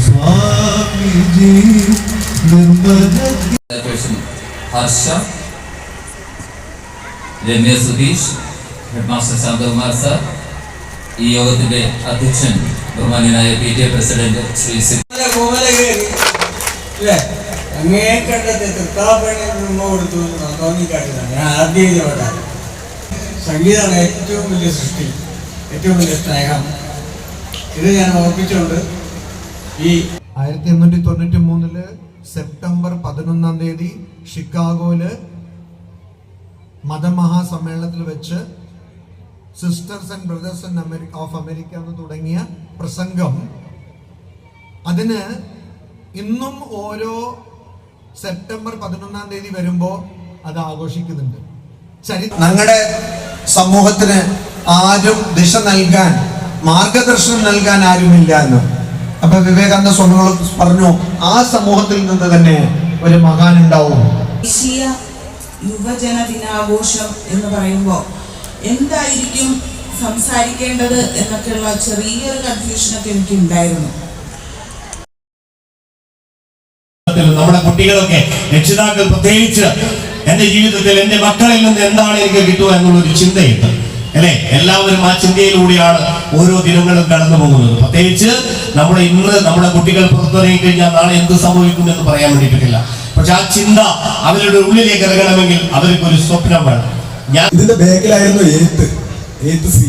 Swamiji Harsh, Ramya Sudheesh, headmaster Shantakumar sir, ഈ യോഗത്തിന്റെ അധ്യക്ഷൻ ബഹുമാന്യനായ PTA പ്രസിഡന്റ് ശ്രീ സംഗീതമാണ് ഏറ്റവും വലിയ സൃഷ്ടി, ഏറ്റവും വലിയ സ്നേഹം. ഇത് ഞാൻ ഓർപ്പിച്ചുകൊണ്ട് ഈ 1893 സെപ്റ്റംബർ 11 ഷിക്കാഗോയില് മതമഹാസമ്മേളനത്തിൽ വെച്ച് sisters and brothers of America എന്ന് തുടങ്ങിയ പ്രസംഗം, അതിന് ഇന്നും ഓരോ സെപ്റ്റംബർ 11 വരുമ്പോൾ അത് ആഘോഷിക്കുന്നുണ്ട്. ഞങ്ങളുടെ സമൂഹത്തിന് ആരും ദിശ നൽകാൻ, മാർഗദർശനം നൽകാൻ ആരുമില്ല എന്ന്. അപ്പൊ വിവേകാനന്ദ സ്വാമികൾ പറഞ്ഞു, ആ സമൂഹത്തിൽ നിന്ന് തന്നെ ഒരു മഹാൻ ഉണ്ടാവും. ദേശീയ യുവജന ദിനാഘോഷം എന്ന് പറയുമ്പോൾ എന്തായിരിക്കും സംസാരിക്കേണ്ടത് എന്നൊക്കെയുള്ള ചെറിയൊരു കൺഫ്യൂഷനൊക്കെ എനിക്ക് ഉണ്ടായിരുന്നു. നമ്മുടെ കുട്ടികളൊക്കെ, രക്ഷിതാക്കൾ പ്രത്യേകിച്ച്, എന്റെ ജീവിതത്തിൽ എന്റെ മക്കളിൽ നിന്ന് എന്താണ് എനിക്ക് കിട്ടുക എന്നുള്ളൊരു ചിന്തയുണ്ട് അല്ലെ. എല്ലാവരും ആ ചിന്തയിലൂടെയാണ് ഓരോ ദിനങ്ങളും കടന്നു പോകുന്നത്. പ്രത്യേകിച്ച് നമ്മുടെ കുട്ടികൾ പുറത്തിറങ്ങി കഴിഞ്ഞാൽ നാളെ എന്ത് സംഭവിക്കും എന്ന് പറയാൻ വേണ്ടിയിട്ടില്ല. പക്ഷെ ആ ചിന്ത അവരുടെ ഉള്ളിലേക്ക് ഇറങ്ങണമെങ്കിൽ അവർക്ക് ഒരു സ്വപ്നം വേണം. ഇതിന്റെ ബാക്കിലായിരുന്നു എഴുത്ത് സി